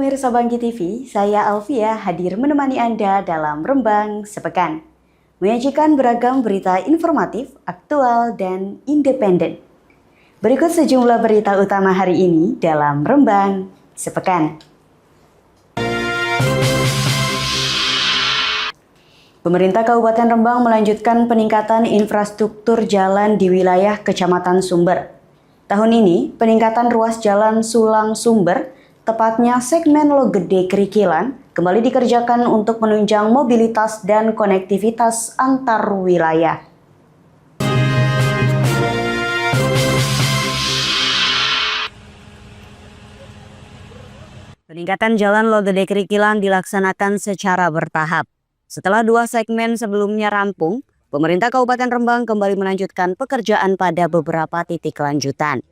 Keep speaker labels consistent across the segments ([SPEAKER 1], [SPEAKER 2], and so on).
[SPEAKER 1] pemirsa Bangki TV, saya Alfia hadir menemani Anda dalam Rembang Sepekan. Menyajikan beragam berita informatif, aktual, dan independen. Berikut sejumlah berita utama hari ini dalam Rembang Sepekan. Pemerintah Kabupaten Rembang melanjutkan peningkatan infrastruktur jalan di wilayah Kecamatan Sumber. Tahun ini, peningkatan ruas jalan Sulang Sumber, tepatnya segmen Logede Kerikilan, kembali dikerjakan untuk menunjang mobilitas dan konektivitas antar wilayah. Peningkatan jalan Logede Kerikilan dilaksanakan secara bertahap. Setelah 2 segmen sebelumnya rampung, pemerintah Kabupaten Rembang kembali melanjutkan pekerjaan pada beberapa titik lanjutan.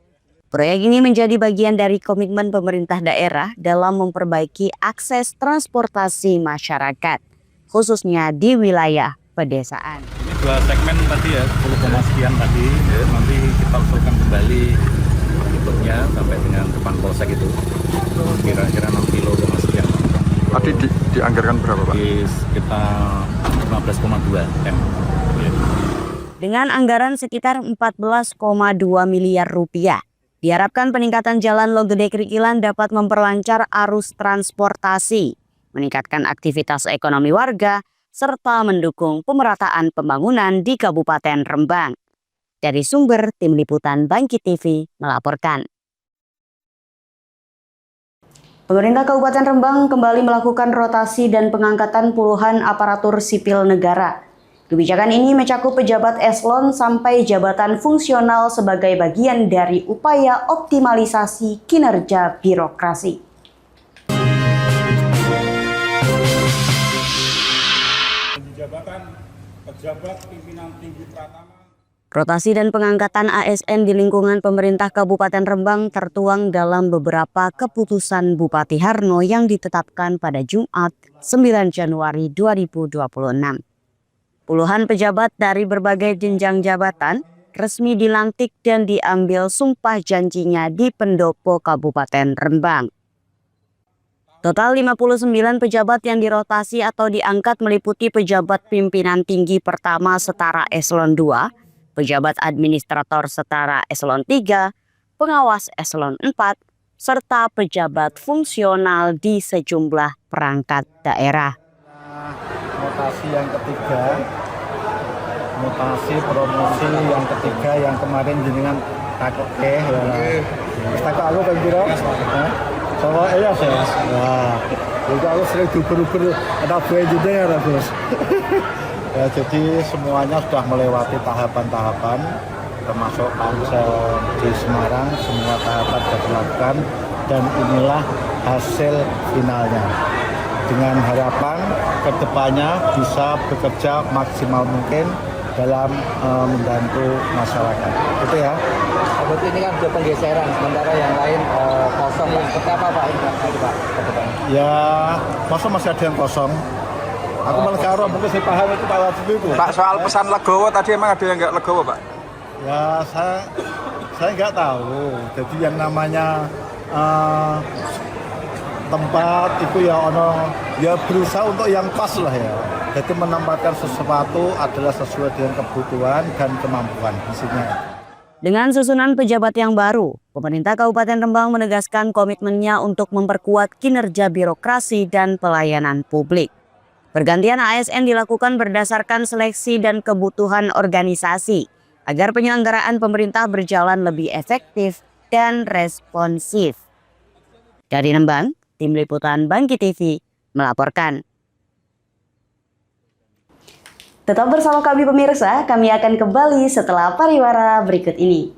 [SPEAKER 1] Proyek ini menjadi bagian dari komitmen pemerintah daerah dalam memperbaiki akses transportasi masyarakat, khususnya di wilayah pedesaan.
[SPEAKER 2] Ini 2 segmen tadi ya, 10, sekian tadi, ya, nanti kita usulkan kembali bentuknya sampai dengan depan polsek itu, kira-kira 6 kilo sekian.
[SPEAKER 3] Tadi dianggarkan berapa Pak?
[SPEAKER 2] Di sekitar 15,2 M. Ya.
[SPEAKER 1] Dengan anggaran sekitar 14,2 miliar rupiah. Diharapkan peningkatan jalan Logede Kerikilan dapat memperlancar arus transportasi, meningkatkan aktivitas ekonomi warga, serta mendukung pemerataan pembangunan di Kabupaten Rembang. Dari Sumber, Tim Liputan Bangki TV melaporkan. Pemerintah Kabupaten Rembang kembali melakukan rotasi dan pengangkatan puluhan aparatur sipil negara. Kebijakan ini mencakup pejabat eselon sampai jabatan fungsional sebagai bagian dari upaya optimalisasi kinerja birokrasi.
[SPEAKER 4] Jabatan pejabat pimpinan tinggi Pratama.
[SPEAKER 1] Rotasi dan pengangkatan ASN di lingkungan pemerintah Kabupaten Rembang tertuang dalam beberapa keputusan Bupati Harno yang ditetapkan pada Jumat 9 Januari 2026. Puluhan pejabat dari berbagai jenjang jabatan resmi dilantik dan diambil sumpah janjinya di Pendopo Kabupaten Rembang. Total 59 pejabat yang dirotasi atau diangkat meliputi pejabat pimpinan tinggi pertama setara eselon 2, pejabat administrator setara eselon 3, pengawas eselon 4, serta pejabat fungsional di sejumlah perangkat daerah.
[SPEAKER 4] Mutasi yang ketiga, mutasi promosi yang ketiga yang kemarin jenengan takut ya. Takut aku kan kira. Soalnya iya sih. Wah, itu aku sering diuber-uber ada buaya juga ya Bos. Ya, jadi semuanya sudah melewati tahapan-tahapan, termasuk pansel di Semarang, semua tahapan sudah dilakukan dan inilah hasil finalnya. Dengan harapan kedepannya bisa bekerja maksimal mungkin dalam membantu masyarakat. Itu ya.
[SPEAKER 5] Berarti ini kan sudah penggeseran, sementara yang lain kosong. Seperti apa Pak?
[SPEAKER 4] Ya, masa masih ada yang kosong? Aku malah karo, mungkin saya paham itu Pak Wajib itu.
[SPEAKER 3] Pak, soal pesan legowo tadi emang ada yang nggak legowo Pak?
[SPEAKER 4] Ya, saya nggak tahu. Jadi yang namanya tempat itu ya ono ya berusaha untuk yang pas lah ya. Jadi menempatkan sesuatu adalah sesuai dengan kebutuhan dan kemampuan isinya.
[SPEAKER 1] Dengan susunan pejabat yang baru, pemerintah Kabupaten Rembang menegaskan komitmennya untuk memperkuat kinerja birokrasi dan pelayanan publik. Pergantian ASN dilakukan berdasarkan seleksi dan kebutuhan organisasi agar penyelenggaraan pemerintah berjalan lebih efektif dan responsif. Dari Rembang, Tim Liputan Bangki TV melaporkan. Tetap bersama kami pemirsa, kami akan kembali setelah pariwara berikut ini.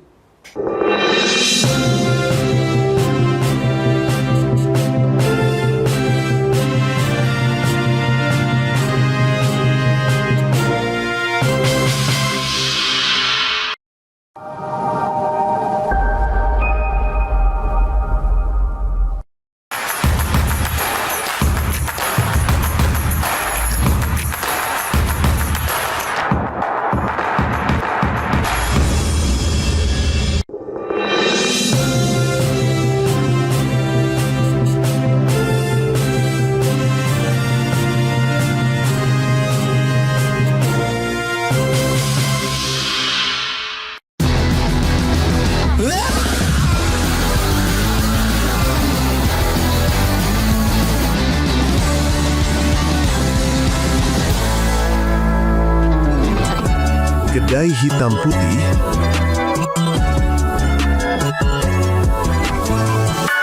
[SPEAKER 6] Kedai Hitam Putih,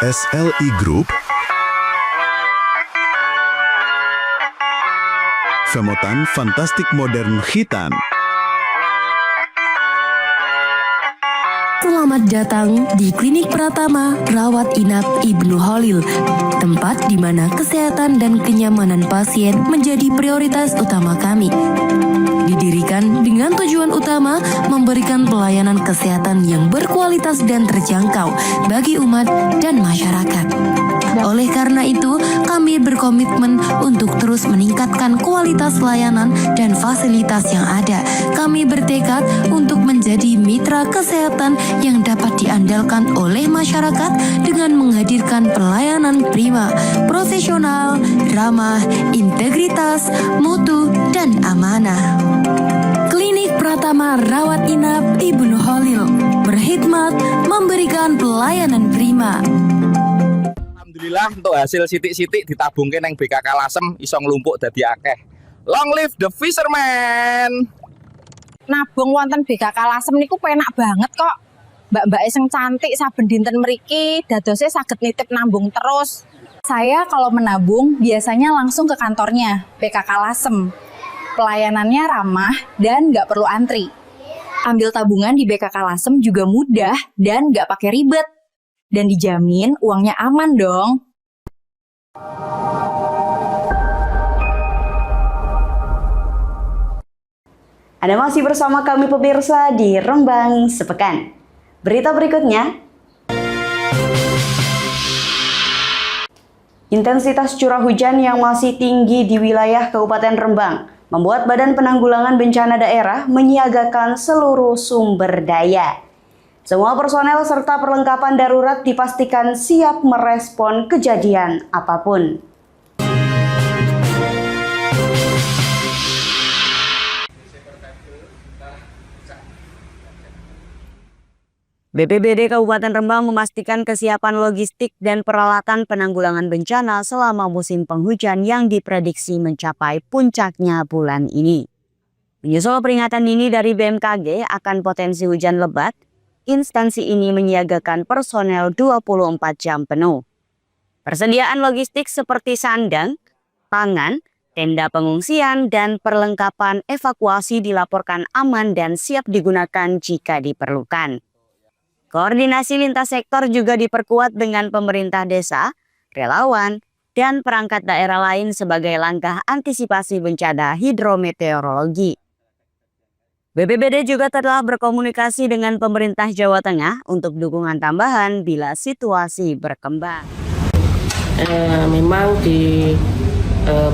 [SPEAKER 6] SLI Group, Femotan Fantastik Modern Khitan.
[SPEAKER 7] Selamat datang di Klinik Pratama Rawat Inap Ibnu Khalil, tempat di mana kesehatan dan kenyamanan pasien menjadi prioritas utama kami. Didirikan dengan tujuan utama memberikan pelayanan kesehatan yang berkualitas dan terjangkau bagi umat dan masyarakat. Oleh karena itu, kami berkomitmen untuk terus meningkatkan kualitas layanan dan fasilitas yang ada. Kami bertekad untuk menjadi mitra kesehatan yang dapat diandalkan oleh masyarakat dengan menghadirkan pelayanan prima, profesional, ramah, integritas, mutu, dan amanah. Klinik Pratama Rawat Inap Ibnu Khalil berkhidmat memberikan pelayanan prima.
[SPEAKER 8] Alhamdulillah untuk hasil sitik-sitik ditabungke nang BKK Lasem iso nglumpuk dadi akeh. Long live the fisherman.
[SPEAKER 9] Nabung wonten BKK Lasem niku penak banget kok. Mbak-mbak sing cantik saben dinten mriki dadose saged nitip nabung terus. Saya kalau menabung biasanya langsung ke kantornya BKK Lasem. Pelayanannya ramah dan nggak perlu antri. Ambil tabungan di BKK Lasem juga mudah dan nggak pakai ribet. Dan dijamin uangnya aman dong.
[SPEAKER 1] Anda masih bersama kami pemirsa di Rembang Sepekan. Berita berikutnya. Intensitas curah hujan yang masih tinggi di wilayah Kabupaten Rembang membuat Badan Penanggulangan Bencana Daerah menyiagakan seluruh sumber daya. Semua personel serta perlengkapan darurat dipastikan siap merespon kejadian apapun. BPBD Kabupaten Rembang memastikan kesiapan logistik dan peralatan penanggulangan bencana selama musim penghujan yang diprediksi mencapai puncaknya bulan ini. Menyusul peringatan ini dari BMKG akan potensi hujan lebat, instansi ini menyiagakan personel 24 jam penuh. Persediaan logistik seperti sandang, pangan, tenda pengungsian, dan perlengkapan evakuasi dilaporkan aman dan siap digunakan jika diperlukan. Koordinasi lintas sektor juga diperkuat dengan pemerintah desa, relawan, dan perangkat daerah lain sebagai langkah antisipasi bencana hidrometeorologi. BPBD juga telah berkomunikasi dengan pemerintah Jawa Tengah untuk dukungan tambahan bila situasi berkembang.
[SPEAKER 10] Memang di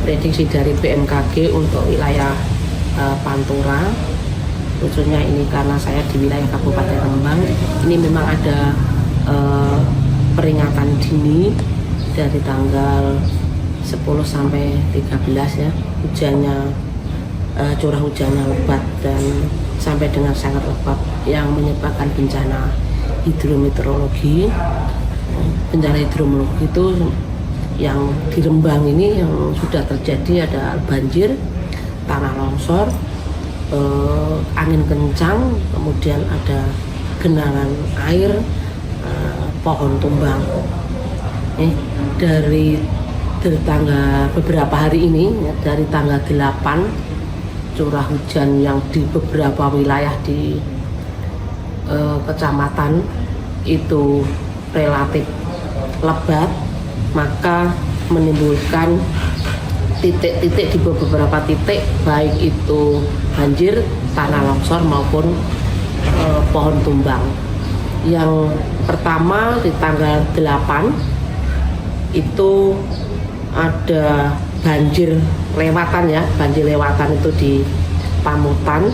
[SPEAKER 10] prediksi dari BMKG untuk wilayah Pantura, khususnya ini karena saya di wilayah Kabupaten Rembang, ini memang ada peringatan dini dari tanggal 10 sampai 13 ya, hujannya curah hujannya lebat dan sampai dengan sangat lebat yang menyebabkan bencana hidrometeorologi. Bencana hidrometeorologi itu yang di Rembang ini yang sudah terjadi ada banjir, tanah longsor, angin kencang, kemudian ada genangan air, pohon tumbang. Dari tanggal beberapa hari ini, dari tanggal 8 curah hujan yang di beberapa wilayah di kecamatan itu relatif lebat, maka menimbulkan titik-titik di beberapa titik, baik itu banjir, tanah longsor maupun pohon tumbang. Yang pertama di tanggal 8 itu ada banjir lewatan ya, banjir lewatan itu di Pamutan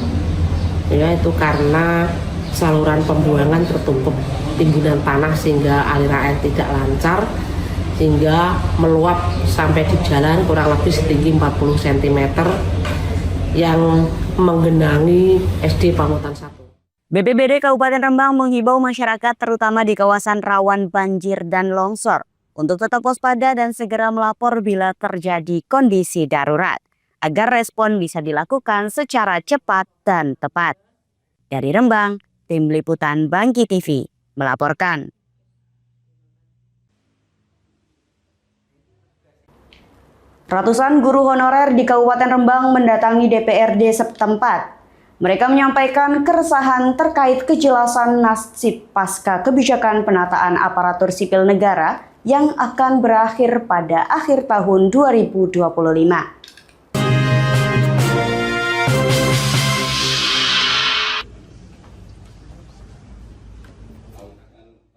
[SPEAKER 10] ya, itu karena saluran pembuangan tertumpuk timbunan tanah sehingga aliran air tidak lancar, sehingga meluap sampai di jalan kurang lebih setinggi 40 cm yang menggenangi SD Pamutan 1.
[SPEAKER 1] BPBD Kabupaten Rembang menghimbau masyarakat terutama di kawasan rawan banjir dan longsor untuk tetap waspada dan segera melapor bila terjadi kondisi darurat, agar respon bisa dilakukan secara cepat dan tepat. Dari Rembang, Tim Liputan Bangki TV melaporkan. Ratusan guru honorer di Kabupaten Rembang mendatangi DPRD setempat. Mereka menyampaikan keresahan terkait kejelasan nasib pasca kebijakan penataan aparatur sipil negara yang akan berakhir pada akhir tahun 2025.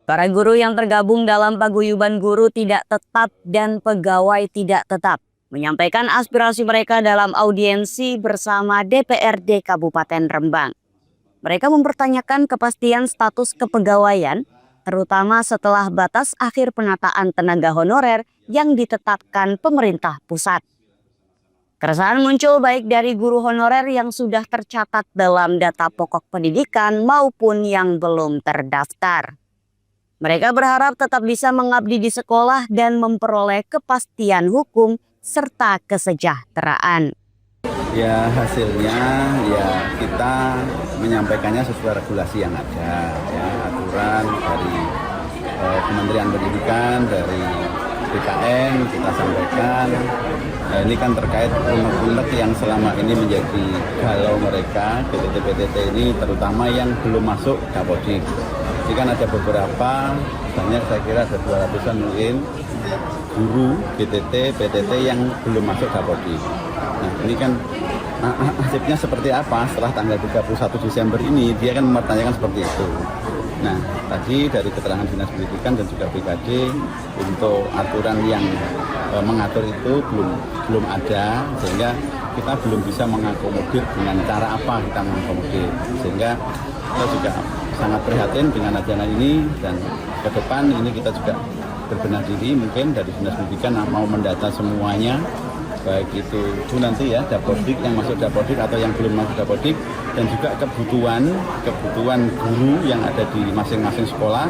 [SPEAKER 1] Para guru yang tergabung dalam paguyuban guru tidak tetap dan pegawai tidak tetap menyampaikan aspirasi mereka dalam audiensi bersama DPRD Kabupaten Rembang. Mereka mempertanyakan kepastian status kepegawaian, terutama setelah batas akhir penataan tenaga honorer yang ditetapkan pemerintah pusat. Keresahan muncul baik dari guru honorer yang sudah tercatat dalam data pokok pendidikan maupun yang belum terdaftar. Mereka berharap tetap bisa mengabdi di sekolah dan memperoleh kepastian hukum serta kesejahteraan.
[SPEAKER 11] Ya hasilnya ya kita menyampaikannya sesuai regulasi yang ada, ya aturan dari Kementerian Pendidikan, dari BKN kita sampaikan. Nah, ini kan terkait unek-unek yang selama ini menjadi galau mereka, PTT-PTT ini terutama yang belum masuk Dapodik. Ini kan ada beberapa, banyak saya kira ada 200-an mungkin guru BTT, PTT yang belum masuk Dapodik. Nah ini kan nasibnya seperti apa setelah tanggal 31 Desember ini, dia kan mempertanyakan seperti itu. Nah tadi dari keterangan Dinas Pendidikan dan juga BKD untuk aturan yang mengatur itu belum ada, sehingga kita belum bisa mengakomodir dengan cara apa kita mengakomodir, sehingga kita juga sangat prihatin dengan adanya ini, dan ke depan ini kita juga berbenah diri mungkin dari Dinas Pendidikan mau mendata semuanya, baik itu nanti ya Dapodik yang masuk Dapodik atau yang belum masuk Dapodik, dan juga kebutuhan guru yang ada di masing-masing sekolah,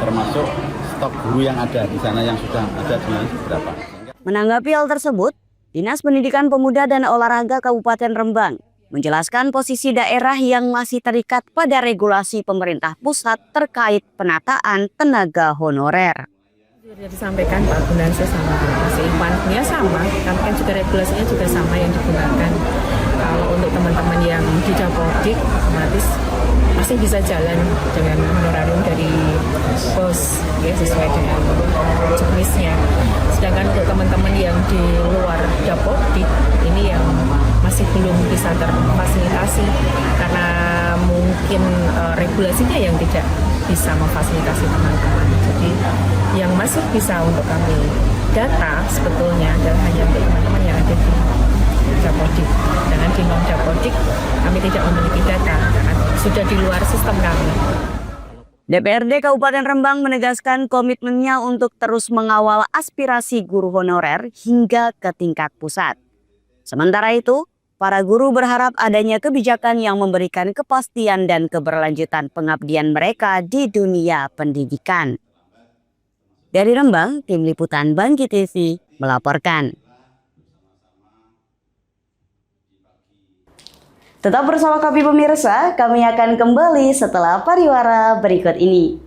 [SPEAKER 11] termasuk stok guru yang ada di sana yang sudah ada di beberapa.
[SPEAKER 1] Menanggapi hal tersebut, Dinas Pendidikan Pemuda dan Olahraga Kabupaten Rembang menjelaskan posisi daerah yang masih terikat pada regulasi pemerintah pusat terkait penataan tenaga honorer.
[SPEAKER 10] Sudah disampaikan Pak Gunarso sama Mas Iwan, ya sama, kami kan juga regulasinya juga sama yang digunakan. Kalau untuk teman-teman yang di Dapodik, otomatis masih bisa jalan dengan honorarium dari bos, ya sesuai dengan jenisnya. Sedangkan untuk teman-teman yang di luar Dapodik, ini yang masih belum bisa terfasilitasi karena mungkin regulasinya yang tidak bisa memfasilitasi teman-teman. Jadi yang masih bisa untuk kami data sebetulnya adalah hanya untuk teman-teman yang ada di Dapodik. Dengan di non-Dapodik kami tidak memiliki data karena sudah di luar sistem kami.
[SPEAKER 1] DPRD Kabupaten Rembang menegaskan komitmennya untuk terus mengawal aspirasi guru honorer hingga ke tingkat pusat. Sementara itu, para guru berharap adanya kebijakan yang memberikan kepastian dan keberlanjutan pengabdian mereka di dunia pendidikan. Dari Rembang, Tim Liputan Bangki TV melaporkan. Tetap bersama kami pemirsa, kami akan kembali setelah pariwara berikut ini.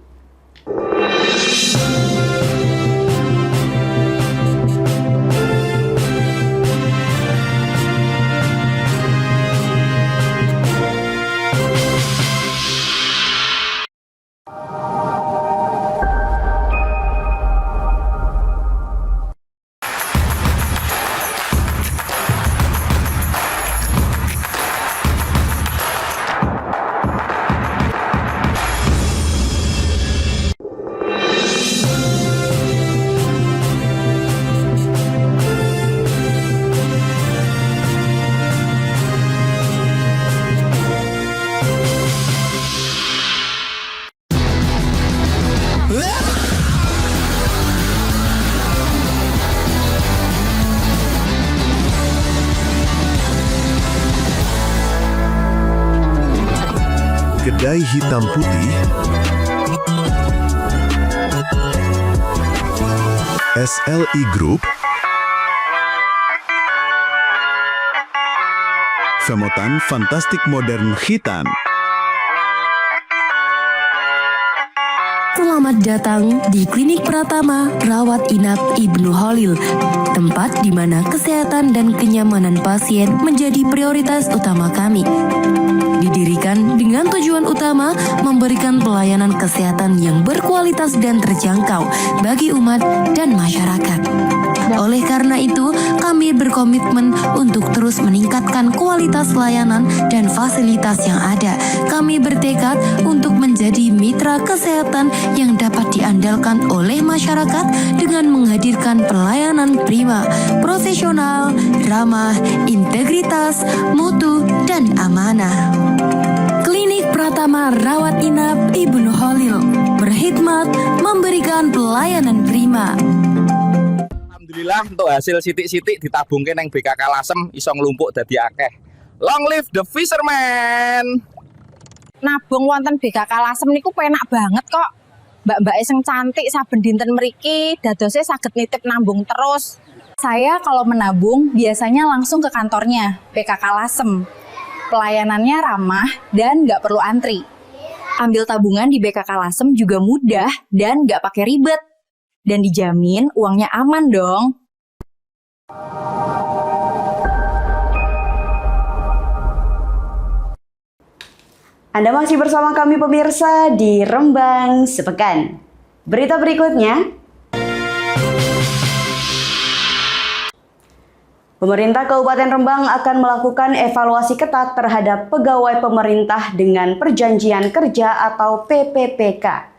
[SPEAKER 6] Kedai hitam putih SLI Group, Femotan Fantastik Modern Khitan,
[SPEAKER 7] Selamat datang di Klinik Pratama Rawat Inap Ibnu Khalil, tempat di mana kesehatan dan kenyamanan pasien menjadi prioritas utama kami. Didirikan dengan tujuan utama memberikan pelayanan kesehatan yang berkualitas dan terjangkau bagi umat dan masyarakat. Oleh karena itu, kami berkomitmen untuk terus meningkatkan kualitas layanan dan fasilitas yang ada. Kami bertekad untuk menjadi mitra kesehatan yang dapat diandalkan oleh masyarakat dengan menghadirkan pelayanan prima, profesional, ramah, integritas, mutu, dan amanah. Klinik Pratama Rawat Inap Ibnu Khalil berkhidmat memberikan pelayanan prima.
[SPEAKER 8] Alhamdulillah untuk hasil sitik-sitik ditabungke nang BKK Lasem iso nglumpuk dadi akeh. Long live the fisherman.
[SPEAKER 9] Nabung wonten BKK Lasem niku penak banget kok. Mbak-mbak sing cantik saben dinten mriki dadose saged nitip nambung terus. Saya kalau menabung biasanya langsung ke kantornya BKK Lasem. Pelayanannya ramah dan nggak perlu antri. Ambil tabungan di BKK Lasem juga mudah dan nggak pakai ribet. Dan dijamin uangnya aman dong.
[SPEAKER 1] Anda masih bersama kami pemirsa di Rembang Sepekan. Berita berikutnya, pemerintah Kabupaten Rembang akan melakukan evaluasi ketat terhadap pegawai pemerintah dengan perjanjian kerja atau PPPK.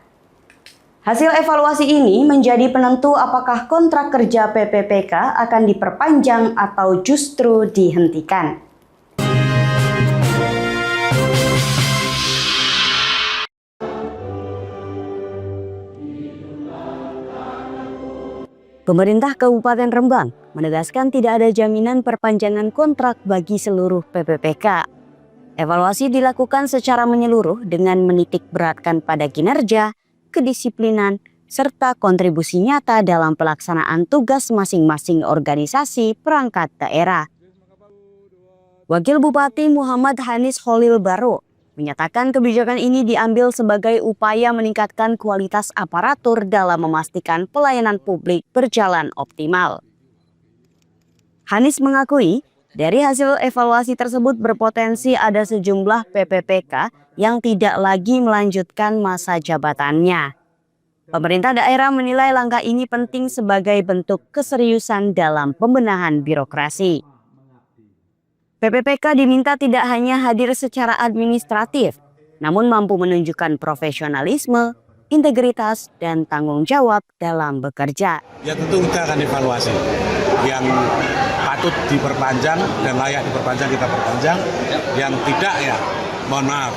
[SPEAKER 1] Hasil evaluasi ini menjadi penentu apakah kontrak kerja PPPK akan diperpanjang atau justru dihentikan. Pemerintah Kabupaten Rembang menegaskan tidak ada jaminan perpanjangan kontrak bagi seluruh PPPK. Evaluasi dilakukan secara menyeluruh dengan menitik beratkan pada kinerja, kedisiplinan, serta kontribusi nyata dalam pelaksanaan tugas masing-masing organisasi perangkat daerah. Wakil Bupati Muhammad Hanis Khalil Baro menyatakan kebijakan ini diambil sebagai upaya meningkatkan kualitas aparatur dalam memastikan pelayanan publik berjalan optimal. Hanis mengakui, dari hasil evaluasi tersebut berpotensi ada sejumlah PPPK yang tidak lagi melanjutkan masa jabatannya. Pemerintah daerah menilai langkah ini penting sebagai bentuk keseriusan dalam pembenahan birokrasi. PPPK diminta tidak hanya hadir secara administratif, namun mampu menunjukkan profesionalisme, integritas, dan tanggung jawab dalam bekerja.
[SPEAKER 12] Ya tentu kita akan evaluasi. Yang patut diperpanjang dan layak diperpanjang kita perpanjang, yang tidak ya mohon maaf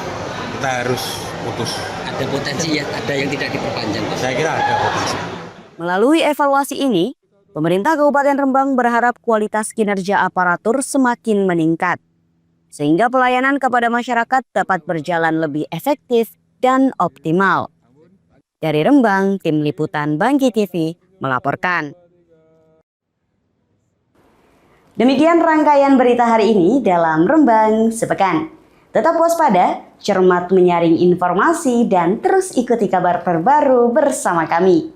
[SPEAKER 12] kita harus putus.
[SPEAKER 5] Ada potensi ya, ada yang tidak diperpanjang.
[SPEAKER 12] Saya kira ada potensi.
[SPEAKER 1] Melalui evaluasi ini, pemerintah Kabupaten Rembang berharap kualitas kinerja aparatur semakin meningkat, sehingga pelayanan kepada masyarakat dapat berjalan lebih efektif dan optimal. Dari Rembang, Tim Liputan Bangki TV melaporkan. Demikian rangkaian berita hari ini dalam Rembang Sepekan. Tetap waspada, cermat menyaring informasi, dan terus ikuti kabar terbaru bersama kami.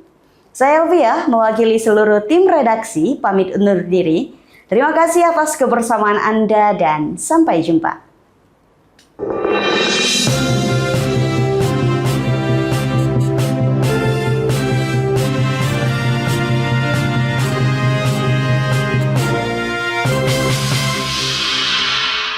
[SPEAKER 1] Saya Elvia, mewakili seluruh tim redaksi, pamit undur diri. Terima kasih atas kebersamaan Anda dan sampai jumpa.